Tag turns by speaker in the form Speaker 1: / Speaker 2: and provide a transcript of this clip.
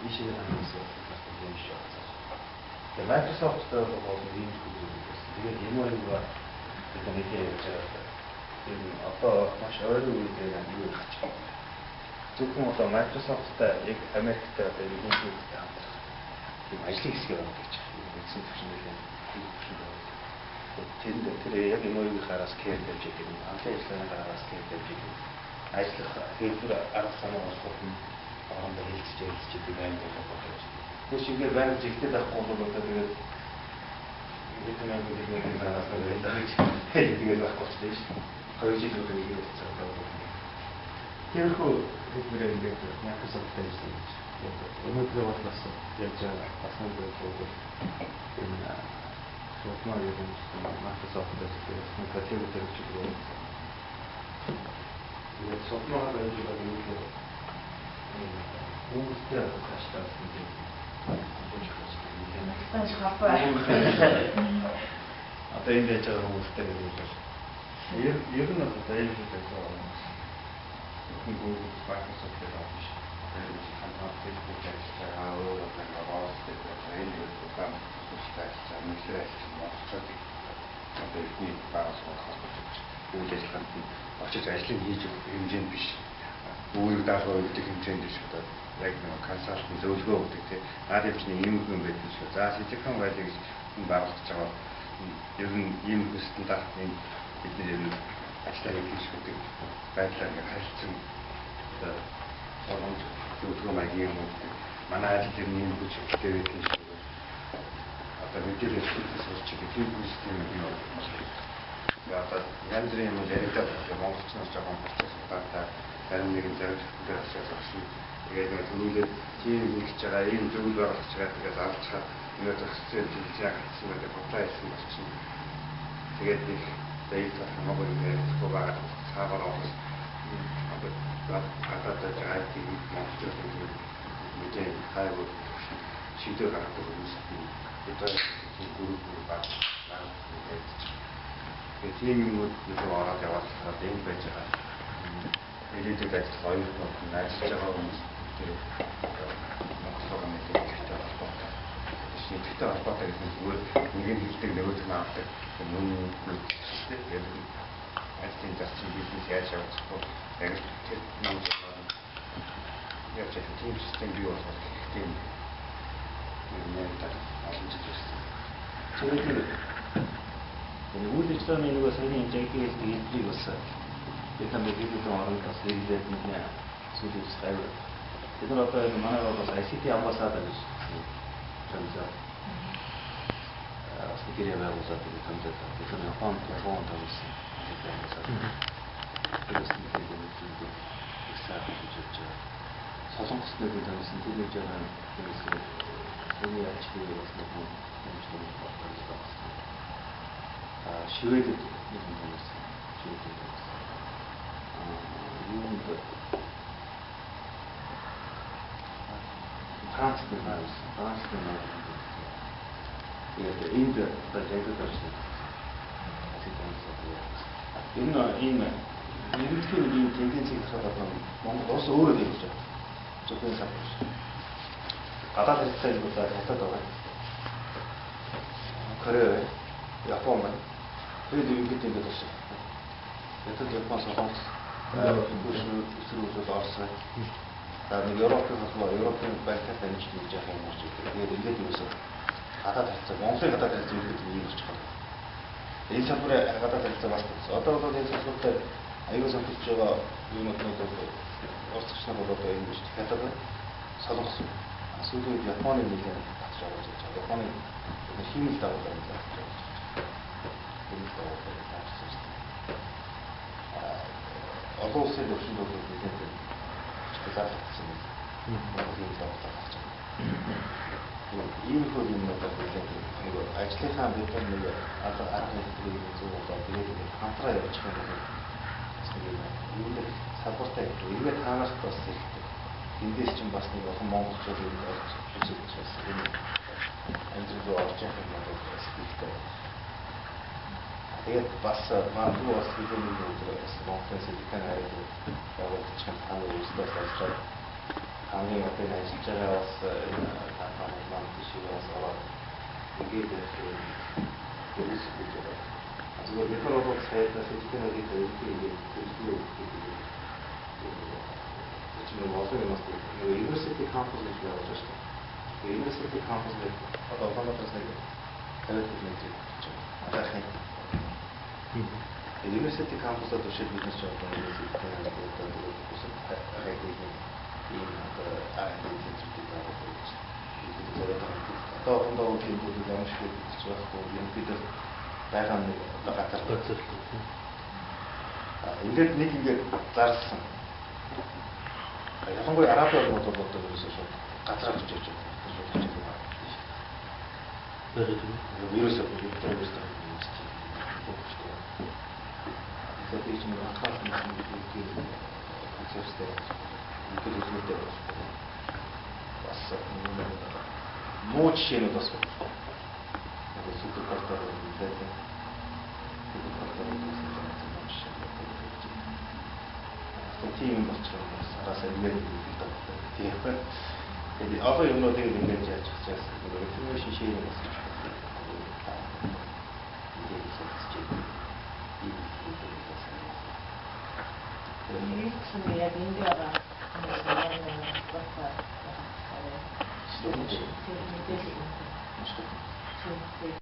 Speaker 1: ийшээ хандсан юм шиг байна. Тэгээ Microsoft-тэй бол ийм зүйл байсан. Тэгээд юм аюугаа бид нэгээ яаж байгаа. Энэ одоо маш ойрын үед юу болчих вэ? Зөвхөн одоо Microsoft-тай яг Америктэй одоо ийм зүйлтэй хамтрах тийм ажлын хэсгээр байна гэж хэлсэн төвшөндөө тэнд тэр яг юм аюугаараас care тавьж байгаа юм. Анхны ажиллагаараас care тавьж байгаа. Ажиллах хэлбэр арга санаа болоод орондоо хэлцэж байгаа юм байна. Тэр шигээ байна жигтэй байхгүй бол одоо тэгээд бидний нэг нараас тэгээд байхгүй ч тийм шүү. 2 жил үгүй тэгээд цаадаа. Тэрхүү хэлбэрээр ингээд Microsoft-тэй ажиллаж өнөөдөр бол бас яаж бас нэг зүйл энэ шуутмаар юм Microsoft-тэй ажиллаж категори төрөж байгаа. Тэгээд шуутмаар байж байгаа юм л үүстэй хаштай юм.
Speaker 2: Стаж хапаа.
Speaker 1: Одоо энэ яаж байгаа хүмүүстэй гэдэг ер нь одоо энэ зүйл байгаа. Google, Microsoft гэдэг биш. Энэ хамт Facebook ажиллаж байгаа өөр програмоос гэдэг энэ програм тустай ажиллаж байгаа одоо ихний баас холбогдож үйл ажиллагаанд очиж ажлыг хийж өгөх хэмжээнд биш. Үйл даалгавар өгдөг хэмжээнд биш одоо яг нэг консалтинг зөвлөгөө өгдөг тийм наад хэмжээний ийм юм байдаг шүү. За Silicon Valley гэж байгуулж байгаа ер нь ийм стандартын бидний ер нь ажлаа хийж өгдөг байдлаар ингээд харилцсан одоо боломж зөвлөгөө маягийн юм өгдөг. Манай ажил ер нь ийм хүч хэрэгтэй байдаг шүү. Одоо мэдээлэл хэлхээс болж байгаа тийм систем юм байна. Одоо янз бүрийн юм яриад монголчнаас жоохон процесс удаатай харин нэгэн зорилготой ашиглаж авсан. Тэгээд түрүүлээд тийм хийж байгаа ийм зүйл болгож байгаа тэгээд алчаад өнөөдөр зохицол хийж яагсан гэдэг бодлоо хэлсэн болчихно. Тэгээд их дэйт хамаагүй ярихгүй байгаа цаагаар оос одоо IT монголчууд мэдээ хайгуу шийдвэр гаргадаг хүмүүсийн одоо групп баг тэгээд тийм юмуд нэг ороод яваад энэ байж байгаа. Элитэд ажил хоёр тохиолдолд ажиллаж байгаа хүмүүс тэр Монголоор мэдээ ихтэй холбоотой. Шийдвэртэй холбоотой гэсэн зүгээр нэг нь хэлдэг нөгөөх нь авдаг. Мөн тэгээд ажлын зарчим бизнес яаж явах вэ? Яг тэр нам яаж тийм систем бий болох хэрэгтэй юм. Нэрээр олон жил ирсэн. Тэгээд үйл ажиллагааны нэг саяны хэмжээний хэлбэрийг бас бид намайг оронд бас хэлээд нэг зүйлийг хайр. Бид нар одоо манай бас ICT амбассадор гэж хамжаа. Секретарь байгууллагад хамжаад бид нар Японд тавьсан. Тэгээд нэг сайн хийж солонгос нэг тавьсан тийм гэж байгаа юм. Үүний ажлыг бас нэг юм байна. Швед нэг юм байсан. Швед юунд Францд энд project කරсэн. Энэ нэгдлийн ийм тенденцийг хараад Монгол улс өөрөө хийж байгаа. Зөвхөн савч. Гадаад хэлтэй зүйлээр хатаад байгаа. Корея, Япон байна. Тэгээд ингээд байна. Ятад Япон солонгос бүсрүүл орсон. Нэг Европын холбоо, Европын банктай дамжиж хийж байгаа юм шиг. Тэгээд ингээд юусэн гадаад хэлцээ, Монголын гадаад хэлцээ ингээд юм болж байгаа. Энэ салбарын гадаад хэлцээ бас одоо бол энэ салбарт аюул санхүүж байгаа юмнууд орцогч нар бол одоо энэ биш. Ятад солонгос. Сүүлийн Японы нэгэн татж аваад байгаа. Японы химэл дагуулсан юм байна. Энэ дагуулсан таашсан. Олон улсын төвшөнд бол бидний заалтсан юм. Монголын дагуулсан тааш. Ийм хөө юм надад нэг ажлынхаа бид нэг арга хэлбэрийг зөвлөдөө тэгээд хамтраа явуулж байгаа юм. Ийм салбартай ингээд таанаас бас эндээс чинь бас нэг олон монголчууд орж үзэж байсан. Энэ амжилт орж явах юм бол бас ихтэй. Тэгээд бас магадгүй бас хэдэн өдөр бас Монголын Silicon Valley явуулж байгаа хамт өөрсдөө ажиллаж
Speaker 2: 강의 어떤 십자가 왔어, 다판에 만드시고 와서 이게 여기 있죠. 아주 메타로도 사이트 세지편하게 이렇게 지금 와서 해놨고 유니버시티 캠퍼스에 들어가서 유니버시티 캠퍼스에 어떤 것도 사이에 텔레비전 있죠. 맞아요. 유니버시티 캠퍼스도 실비는 좀 유니버시티 캠퍼스도 무슨 또한번 길고도 양식을 붙여갖고 연필을 빨간 거 갖다 ингээд нэг ингээд зарсан. Ялангуяа арабын бодол ерөөсөө шууд газар авч ирж байгаа. Ерөөсөө ерөөсөө би ч нэг хатаас нэг концерттэй нэг үзүүлдэг бас муу жишээнүүд бас байна. Суперкартаар үзээд тийм болчихсон бас араасаа нэр өгдөг. Тийм. Тэгээд одоо юмнуудыг ингэж яаж хийж байгаа вэ? Информашн шеэринг бас хийж байна.
Speaker 3: Ini ya ini apa? Ini